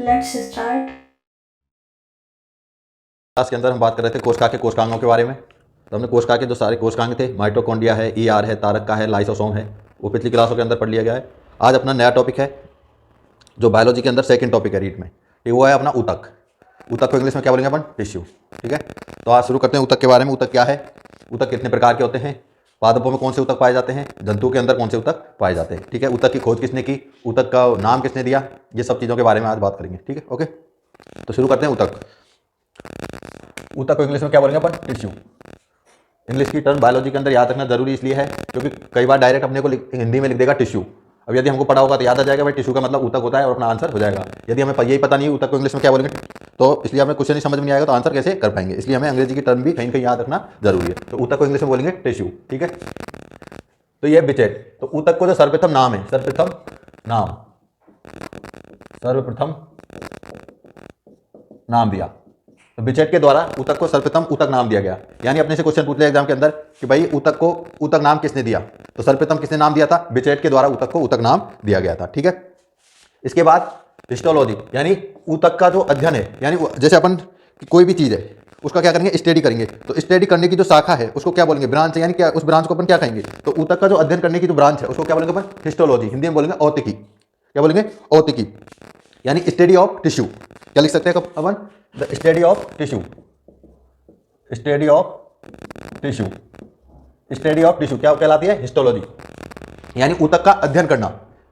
Let's start. Class के अंदर हम बात कर रहे थे कोशिका के कोशिकांगों के बारे में। तो हमने कोशिका के जो सारे कोशिकांग थे, माइटोकॉन्ड्रिया है, ईआर है, तारका है, लाइसोसोम है, वो पिछली क्लासों के अंदर पढ़ लिया गया है। आज अपना नया टॉपिक है जो बायोलॉजी के अंदर सेकंड टॉपिक है रीड में, ये वो है अपना ऊतक। ऊतक को इंग्लिश में क्या बोलेंगे अपन? टिश्यू। ठीक है, तो आज शुरू करते हैं ऊतक के बारे में। ऊतक क्या है, ऊतक कितने प्रकार के होते हैं, पादपों में कौन से ऊतक पाए जाते हैं, जंतुओं के अंदर कौन से ऊतक पाए जाते हैं। ठीक है, ऊतक की खोज किसने की, ऊतक का नाम किसने दिया, ये सब चीज़ों के बारे में आज बात करेंगे। ठीक है, ओके, तो शुरू करते हैं ऊतक। ऊतक को इंग्लिश में क्या बोलेंगे अपन? टिश्यू। इंग्लिश की टर्म बायोलॉजी के अंदर याद रखना जरूरी इसलिए है क्योंकि कई बार डायरेक्ट अपने को हिंदी में लिख देगा टिश्यू। अब यदि हमको पढ़ा होगा तो याद आ जाएगा भाई टिश्यू का मतलब ऊतक होता है और अपना आंसर हो जाएगा। यदि हमें यही पता नहीं ऊतक को इंग्लिश में क्या बोलेंगे तो इसलिए हमें क्वेश्चन ही समझ में नहीं आएगा तो आंसर कैसे कर पाएंगे। इसलिए हमें अंग्रेजी की टर्म भी कहीं कहीं याद रखना जरूरी है। तो ऊतक को इंग्लिश में बोलेंगे टिश्यू। ठीक है, तो ये बिचेट। तो ऊतक को जो सर्वप्रथम नाम है, सर्वप्रथम नाम दिया, तो बिचेट के द्वारा ऊतक को सर्वप्रथम ऊतक नाम दिया गया। यानी अपने से क्वेश्चन पूछ लिया एग्जाम के अंदर कि भाई ऊतक को ऊतक नाम किसने दिया, तो सर्वप्रथम किसने नाम दिया था? बिचेट के द्वारा ऊतक को ऊतक नाम दिया गया था। ठीक है, इसके बाद हिस्टोलॉजी यानी ऊतक का जो अध्ययन है, यानी जैसे अपन कोई भी चीज़ है उसका क्या करेंगे? स्टडी करेंगे। तो स्टडी करने की जो शाखा है उसको क्या बोलेंगे? ब्रांच। यानी क्या उस ब्रांच को अपन क्या कहेंगे? तो ऊतक का जो अध्ययन करने की जो ब्रांच है उसको क्या बोलेंगे अपन? हिस्टोलॉजी। हिंदी में बोलेंगे औतिकी। क्या बोलेंगे? औतिकी, यानी स्टडी ऑफ टिश्यू। क्या लिख सकते हैं अपन? The study of tissue. Study of tissue, study of tissue क्या कहलाती है? हिस्टोलॉजी। यानी ऊतक का अध्ययन करना,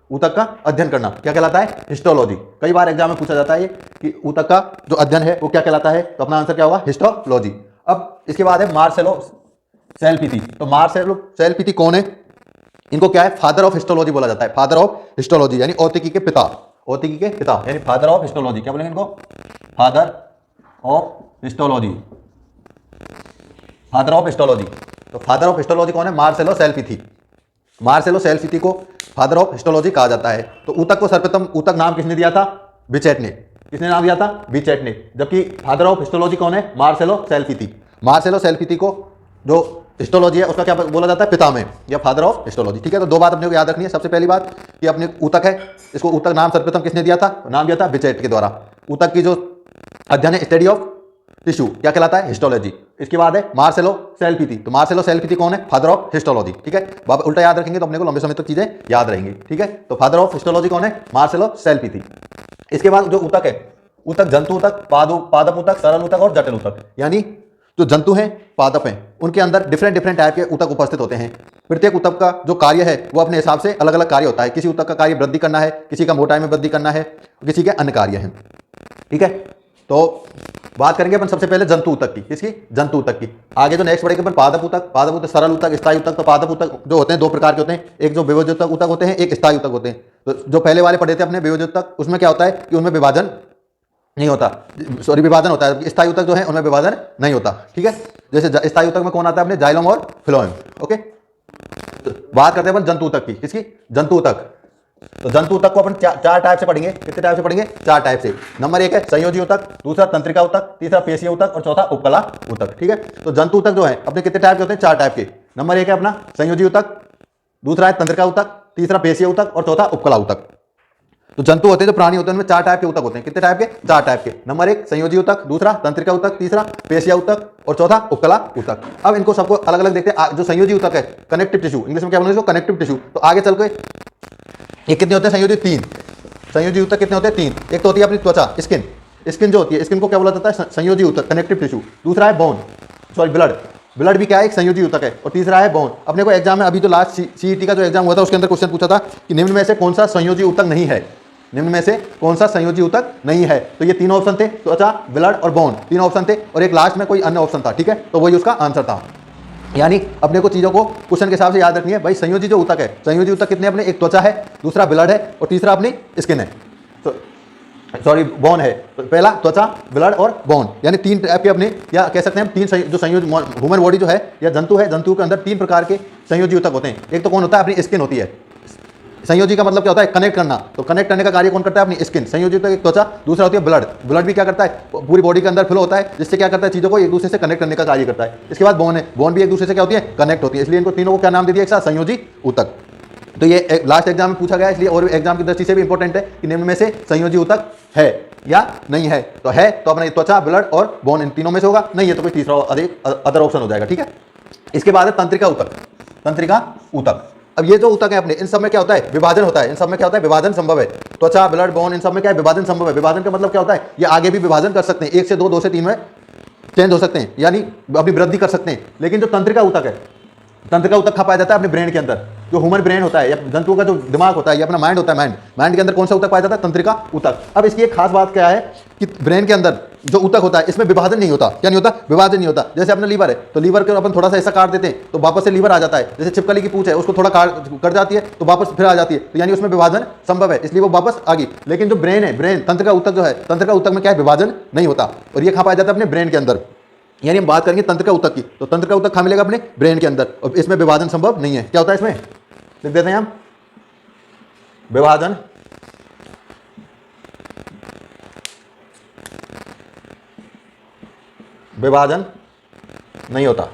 ऊतक का अध्ययन करना क्या कहलाता है? हिस्टोलॉजी। कई बार एग्जाम में पूछा जाता है कि ऊतक का जो अध्ययन है वो क्या कहलाता है, तो अपना आंसर क्या होगा? हिस्टोलॉजी। अब इसके बाद है मार्सेलो सेल्पीथी। तो मार्सेलो सेल्पीथी कौन है? इनको क्या है? फादर ऑफ हिस्टोलॉजी बोला जाता है। फादर ऑफ हिस्टोलॉजी यानी औतिकी के पिता, औतिकी के पिता यानी फादर ऑफ हिस्टोलॉजी। क्या बोलेंगे इनको? Father of histology, father of histology. तो फादर ऑफ हिस्टोलॉजी कौन है? मार्सेलो सेल्पीथी। मार्सेलो सेल्पीथी को फादर ऑफ हिस्टोलॉजी कहा जाता है। तो ऊतक को सर्वप्रथम ऊतक नाम किसने दिया था? बिचेट ने। किसने नाम दिया था? बिचेट ने। जबकि फादर ऑफ हिस्टोलॉजी कौन है? मार्सेलो सेल्पीथी। मार्सेलो सेल्पीथी को जो हिस्टोलॉजी है उसका क्या बोला जाता है? पिता में या फादर ऑफ हिस्टोलॉजी। ठीक है, तो दो बात अपने को याद रखनी है। सबसे पहली बात कि अपने ऊतक है, इसको ऊतक नाम सर्वप्रथम किसने दिया था? नाम दिया था बिचेट के द्वारा। ऊतक की जो अध्ययन है स्टडी ऑफ टिश्यू क्या कहलाता है? हिस्टोलॉजी। इसके बाद है मार्सेलो सेल्पीथी। तो मार्सेलो सेल्पीथी कौन है? Father of histology. ठीक है, बाबा उल्टा याद रखेंगे तो अपने को लंबे समय तक चीजें याद रहेंगी। ठीक है, तो फादर ऑफ हिस्टोलॉजी कौन है? मार्सेलो सेल्पीथी। इसके बाद जो ऊतक है, ऊतक जंतु ऊतक, पादप ऊतक, सरल ऊतक और जटिल ऊतक। यानी जो जंतु हैं, पादप हैं, उनके अंदर डिफरेंट टाइप के ऊतक उपस्थित होते हैं। प्रत्येक ऊतक का जो कार्य है वो अपने हिसाब से अलग अलग कार्य होता है। किसी ऊतक का कार्य वृद्धि करना है, किसी का मोटाई में वृद्धि करना है, किसी के अन्य कार्य हैं। ठीक है, तो बात करेंगे अपन सबसे पहले जंतु ऊतक की। किसकी? जंतु ऊतक की। आगे जो नेक्स्ट बढ़ेगा अपन पादप ऊतक, सरल ऊतक, स्थायी ऊतक। तो पादप ऊतक जो होते हैं दो प्रकार के होते हैं, एक जो विभेदित ऊतक होते हैं, एक स्थायी ऊतक होते हैं। तो जो पहले वाले पढ़े थे अपने विभेदित ऊतक, उसमें क्या होता है कि उनमें विभाजन नहीं होता, सॉरी विभाजन होता है। स्थायी ऊतक जो है उनमें विभाजन नहीं होता। ठीक है, जैसे स्थायी ऊतक में कौन आता है? अपने जाइलम और फिलोएम। ओके, तो बात करते हैं अपन जंतु ऊतक की। किसकी? जंतु ऊतक। तो जंतु ऊतक को अपन चार टाइप से पढ़ेंगे। कितने टाइप से पढ़ेंगे? चार टाइप से। नंबर एक है संयोजी ऊतक, दूसरा तंत्रिका ऊतक, तीसरा पेशीय ऊतक और चौथा उपकला ऊतक। ठीक है, तो जंतु ऊतक जो है अपने कितने टाइप के होते हैं? चार टाइप के। नंबर एक है अपना संयोजी ऊतक, दूसरा है तंत्रिका ऊतक, तीसरा पेशीय ऊतक और चौथा उपकला ऊतक। तो जंतु होते हैं, जो प्राणी होते हैं, उनमें चार टाइप के ऊतक होते हैं। कितने टाइप के? चार टाइप के। नंबर एक संयोजी ऊतक, दूसरा तंत्रिका ऊतक, तीसरा पेशीय ऊतक और चौथा उपकला ऊतक। अब इनको सबको अलग अलग देखते हैं। जो संयोजी ऊतक है, कनेक्टिव टिश्यू, इंग्लिश में क्या बोलेंगे इसको? Connective tissue. तो आगे चल के ये कितने होते हैं संयोजी? तीन। संयोजी ऊतक कितने होते हैं? तीन। एक तो होती है अपनी त्वचा, स्किन। स्किन जो होती है, स्किन को क्या बोला जाता है? संयोजी ऊतक, कनेक्टिव टिश्यू। दूसरा है बोन, सॉरी ब्लड। ब्लड भी क्या है? एक संयोजी ऊतक है। और तीसरा है बोन। अपने को एग्जाम में अभी जो लास्ट सीईटी का जो एग्जाम हुआ था उसके अंदर क्वेश्चन पूछा था कि निम्न में से कौन सा संयोजी ऊतक नहीं है? निम्न में से कौन सा संयोजी ऊतक नहीं है? तो ये तीन ऑप्शन थे, त्वचा, ब्लड और बोन, तीन ऑप्शन थे और एक लास्ट में कोई अन्य ऑप्शन था। ठीक है, तो वही उसका आंसर था। यानी अपने को चीजों को क्वेश्चन के हिसाब से याद रखनी है। भाई संयोजी जो ऊतक है, संयोजी ऊतक कितने अपने? एक त्वचा है, दूसरा ब्लड है और तीसरा अपनी स्किन है, तो सॉरी बोन है। तो पहला त्वचा, ब्लड और बोन, यानी तीन टाइप के अपने, या कह सकते हैं तीन जो संयोजी ह्यूमन बॉडी जो है या जंतु है, जंतु के अंदर तीन प्रकार के संयोजी ऊतक होते हैं। एक तो कौन होता है? अपनी स्किन होती है। संयोजी का मतलब क्या होता है? कनेक्ट करना। तो कनेक्ट करने का कार्य कौन करता है? अपनी स्किन। संयोजी ऊतक एक त्वचा, दूसरा होती है ब्लड। ब्लड भी क्या करता है? पूरी बॉडी के अंदर फ्लो होता है, जिससे क्या करता है? चीजों को एक दूसरे से कनेक्ट करने का कार्य करता है। इसके बाद बोन है। बोन भी एक दूसरे से क्या होती है? कनेक्ट होती है। इसलिए इनको तीनों को क्या नाम दे दिया एक साथ? संयोजी ऊतक। तो ये लास्ट एग्जाम में पूछा गया, इसलिए और एग्जाम की दृष्टि से भी इंपॉर्टेंट है कि निम्न में से संयोजी ऊतक है या नहीं है। तो है तो अपना त्वचा, ब्लड और बोन, इन तीनों में से होगा, नहीं है तो कोई तीसरा अदर ऑप्शन हो जाएगा। ठीक है, इसके बाद है तंत्रिका ऊतक। तंत्रिका ऊतक, अब ये जो ऊतक है अपने, इन सब में क्या होता है, विभाजन होता है। इन सब में क्या होता है, विभाजन संभव है। त्वचा, ब्लड, बोन, इन सब में क्या है, विभाजन संभव है। विभाजन का मतलब क्या होता है, ये आगे भी विभाजन कर सकते हैं, 1 से 2, 2 से 3 में चेंज हो सकते हैं, यानी अपनी वृद्धि कर सकते हैं। लेकिन जो तंत्रिका ऊतक है, तंत्रिका ऊतक कहाँ पाया जाता है, अपने ब्रेन के अंदर। जो ह्यूमन ब्रेन होता है या जंतुओं का जो दिमाग होता है, ये अपना माइंड होता है, माइंड के अंदर कौन सा ऊतक पाया जाता है, तंत्रिका ऊतक। अब इसकी एक खास बात क्या है कि ब्रेन के अंदर जो ऊतक होता है, इसमें विभाजन नहीं होता। क्या नहीं होता, विभाजन नहीं होता। जैसे अपना लीवर है, तो लीवर को अपन थोड़ा सा ऐसा काट देते हैं तो वापस से लीवर आ जाता है। जैसे छिपकली की पूंछ है, उसको थोड़ा कट जाती है तो वापस फिर आ जाती है, तो यानी उसमें विभाजन संभव है, इसलिए वो वापस आ गई। लेकिन जो ब्रेन है, ब्रेन तंत्रिका ऊतक जो है, तंत्रिका ऊतक में क्या है, विभाजन नहीं होता। और ये कहाँ पाया जाता है, अपने ब्रेन के अंदर। यानी हम बात करेंगे तंत्रिका ऊतक की, तो तंत्रिका ऊतक कहाँ मिलेगा, अपने ब्रेन के अंदर, और इसमें विभाजन संभव नहीं है। क्या होता है इसमें, लिख देते हैं हम, विभाजन विभाजन नहीं होता,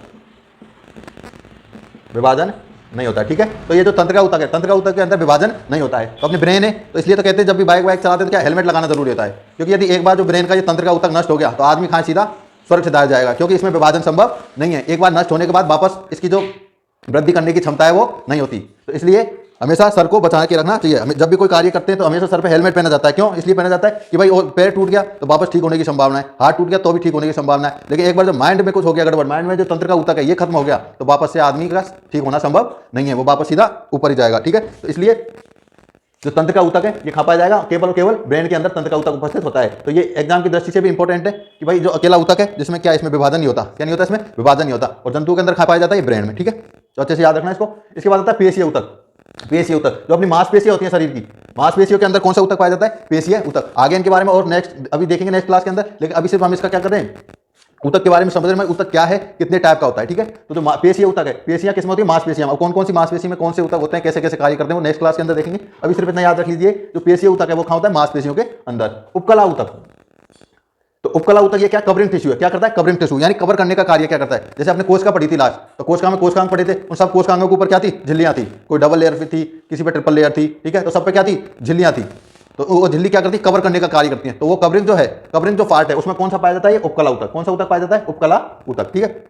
विभाजन नहीं होता। ठीक है, तो ये जो तंत्रिका ऊतक है, तंत्रिका ऊतक के अंदर विभाजन नहीं होता है। तो अपने ब्रेन है, तो इसलिए तो कहते हैं जब भी बाइक चलाते हैं तो क्या हेलमेट लगाना जरूरी होता है, क्योंकि यदि एक बार जो ब्रेन का ये तंत्रिका ऊतक नष्ट हो गया तो आदमी कहाँ सीधा स्वर्ग से दायर जाएगा, क्योंकि इसमें विभाजन संभव नहीं है। एक बार नष्ट होने के बाद वापस इसकी जो वृद्धि करने की क्षमता है वो नहीं होती। तो इसलिए हमेशा सर को बचा के रखना चाहिए। जब भी कोई कार्य करते हैं तो हमेशा सर पे हेलमेट पहना जाता है। क्यों इसलिए पहना जाता है कि भाई पैर टूट गया तो वापस ठीक होने की संभावना है, हाथ टूट गया तो भी ठीक होने की संभावना है। लेकिन एक बार जब माइंड में कुछ हो गया गड़बड़, माइंड में जो तंत्रिका ऊतक है ये खत्म हो गया, तो वापस से आदमी का ठीक होना संभव नहीं है, वो वापस सीधा ऊपर ही जाएगा। ठीक है, तो इसलिए जो तंत्रिका ऊतक है ये कहाँ पाया जाएगा, केवल और केवल ब्रेन के अंदर तंत्रिका ऊतक उपस्थित होता है। तो ये एग्जाम की दृष्टि से भी इंपॉर्टेंट है कि भाई जो अकेला ऊतक है जिसमें क्या इसमें विभाजन नहीं होता, क्या नहीं होता, इसमें विभाजन नहीं होता, और जंतुओं के अंदर कहाँ पाया जाता है, ये ब्रेन में। ठीक है, तो अच्छे से याद रखना इसको। इसके बाद आता है पेशीय ऊतक। पेशीय ऊतक जो अपनी मांसपेशियां होती हैं शरीर की, मांसपेशियों के अंदर कौन सा ऊतक पाया जाता है, पेशीय ऊतक। आगे इनके बारे में और नेक्स्ट अभी देखेंगे नेक्स्ट क्लास के अंदर, लेकिन अभी सिर्फ हम इसका क्या कर रहे हैं, ऊतक के बारे में समझ रहे हैं, ऊतक क्या है, कितने टाइप का होता है। ठीक है, तो जो पेशीय ऊतक है, पेशियां किसमें होती है, मांसपेशियां। और कौन कौन सी मांसपेशी में कौन से ऊतक होते हैं, कैसे कैसे कार्य करते हैं, वो नेक्स्ट क्लास के अंदर देखेंगे। अभी सिर्फ इतना याद रख लीजिए, जो पेशीय ऊतक है वो कहाँ होता है, मांसपेशियों के अंदर। उपकला ऊतक, तो उपकला ऊतक ये क्या, कवरिंग टिश्यू है। क्या करता है, कवरिंग टिश्यू, यानी कवर करने का कार्य क्या करता है। जैसे आपने कोशिका पढ़ी थी लास्ट, तो कोशिका में कोशिकांग पढ़े थे, उन सब कोशिकांगों के ऊपर क्या थी, झिल्लियां थी। कोई डबल लेयर थी, किसी पे ट्रिपल लेयर थी। ठीक है, तो सब पे क्या थी, झिल्लियां थी। तो वो झिल्ली क्या करती है, कवर करने का कार्य करती है। तो वो कवरिंग जो है, कवरिंग जो पार्ट है, उसमें कौन सा पाया जाता है, उपकला ऊतक। कौन सा ऊतक पाया जाता है, उपकला ऊतक। ठीक है,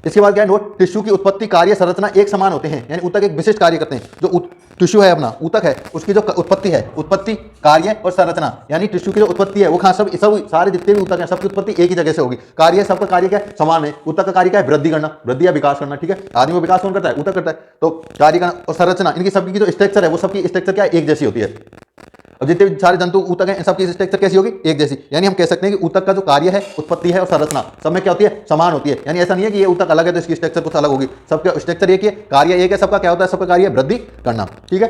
इसके बाद क्या है, नोट, टिश्यू की उत्पत्ति, कार्य, संरचना एक समान होते हैं, यानी ऊतक एक विशिष्ट कार्य करते हैं। जो टिश्यू है अपना, ऊतक है, उसकी जो उत्पत्ति है, उत्पत्ति, कार्य और संरचना, यानी टिश्यू की जो उत्पत्ति है वो कहाँ, सब सारे जितने भी ऊतक हैं सबकी उत्पत्ति एक ही जगह से होगी। कार्य, सबका कार्य क्या है, समान है। ऊतक का कार्य क्या है, वृद्धि करना, वृद्धि या विकास करना। ठीक है, आदमी को विकास कौन करता है, ऊतक करता है। तो कार्य का और संरचना, इनकी सबकी जो स्ट्रक्चर है वो सबकी स्ट्रक्चर क्या है, एक जैसी होती है। अब जितने भी सारे जंतु ऊतक हैं इन सबकी स्ट्रक्चर कैसी होगी, एक जैसी। यानी हम कह सकते हैं कि ऊतक का जो कार्य है, उत्पत्ति है और संरचना सब में क्या होती है, समान होती है। यानी ऐसा नहीं है कि ये ऊतक अलग है तो इसकी स्ट्रक्चर कुछ अलग होगी, सबका स्ट्रक्चर एक ही है, कार्य एक है सबका। क्या होता है, सबका कार्य वृद्धि करना। ठीक है,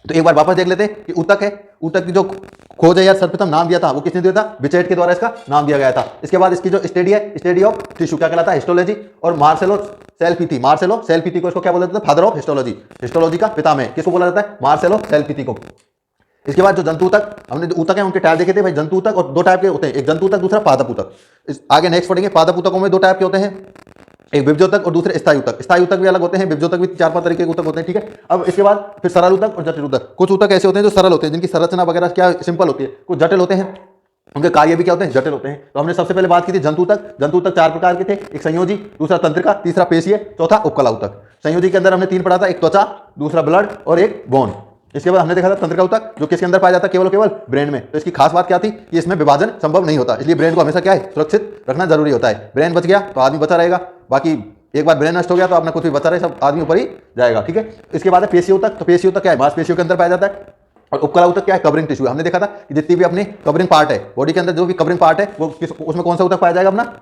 तो एक बार वापस देख लेते हैं कि ऊतक है, ऊतक की जो खोज है या सर्वप्रथम नाम दिया था वो किसने दिया था, बिचेट के द्वारा इसका नाम दिया गया था। इसके बाद इसकी जो स्टडी है, स्टडी ऑफ टिश्यू, क्या कहलाता है, हिस्टोलॉजी। और मार्सेलो सेल्फिथी, मार्सेलो सेल्फिथी को इसको क्या बोला जाता है, फादर ऑफ हिस्टोलॉजी, हिस्टोलॉजी का पितामह किसको बोला जाता है, मार्सेलो सेल्फिथी को। इसके बाद जो जंतु ऊतक, हमने जो ऊतक है उनके टाइप देखे थे भाई। जंतु ऊतक और दो टाइप के होते हैं, एक जंतु ऊतक, दूसरा पादप ऊतक। आगे नेक्स्ट पढ़ेंगे। पादप ऊतकों में दो टाइप के होते हैं, एक विभजोतक और दूसरे स्थायी ऊतक। स्थायी ऊतक भी अलग होते हैं, विभजोतक भी 4-5 तरीके के ऊतक होते हैं। ठीक है, अब इसके बाद फिर सरल ऊतक और जटिल ऊतक। कुछ ऊतक ऐसे होते हैं जो सरल होते हैं, जिनकी संरचना वगैरह क्या सिंपल होती है। कुछ जटिल होते हैं, उनके कार्य भी क्या होते हैं, जटिल होते हैं। तो हमने सबसे पहले बात की थी जंतु ऊतक। जंतु ऊतक 4 प्रकार के थे, एक संयोजी, दूसरा तंत्रिका, तीसरा पेशीय, चौथा उपकला ऊतक। संयोजी के अंदर हमने 3 पढ़ा था, एक त्वचा, दूसरा ब्लड और एक बोन। इसके बाद हमने देखा था तंत्रिका ऊतक जो किसके अंदर पाया जाता है, केवल केवल ब्रेन में। तो इसकी खास बात क्या थी कि इसमें विभाजन संभव नहीं होता, इसलिए ब्रेन को हमेशा क्या है, सुरक्षित रखना जरूरी होता है। ब्रेन बच गया तो आदमी बचा रहेगा, बाकी एक बार ब्रेन नष्ट हो गया तो अपना कुछ भी बचा रहे, सब आदमी ऊपर ही जाएगा। ठीक है, इसके बाद है पेशीय ऊतक। तो पेशीय ऊतक क्या है, मांसपेशियों के अंदर पाया जाता है। और उपकला ऊतक क्या है, कवरिंग टिश्यू। हमने देखा था कि जितनी भी अपनी कवरिंग पार्ट है बॉडी के अंदर, जो भी कवरिंग पार्ट है वो उसमें कौन सा ऊतक पाया जाएगा, अपना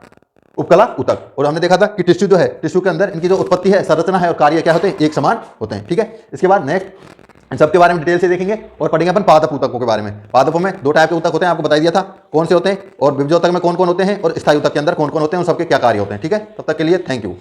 उपकला ऊतक। और हमने देखा था कि टिश्यू जो है, टिश्यू के अंदर इनकी जो उत्पत्ति है, संरचना है और कार्य क्या होते हैं, एक समान होते हैं। ठीक है, इसके बाद नेक्स्ट इन सबके बारे में डिटेल से देखेंगे और पढ़ेंगे अपन पादप ऊतकों के बारे में। पादपों में 2 टाइप के ऊतक होते हैं, आपको बता दिया था कौन से होते हैं, और विभजोतक में कौन कौन होते हैं, और स्थायी ऊतक के अंदर कौन कौन होते हैं, उन सबके क्या कार्य होते हैं। ठीक है, तब तक के लिए थैंक यू।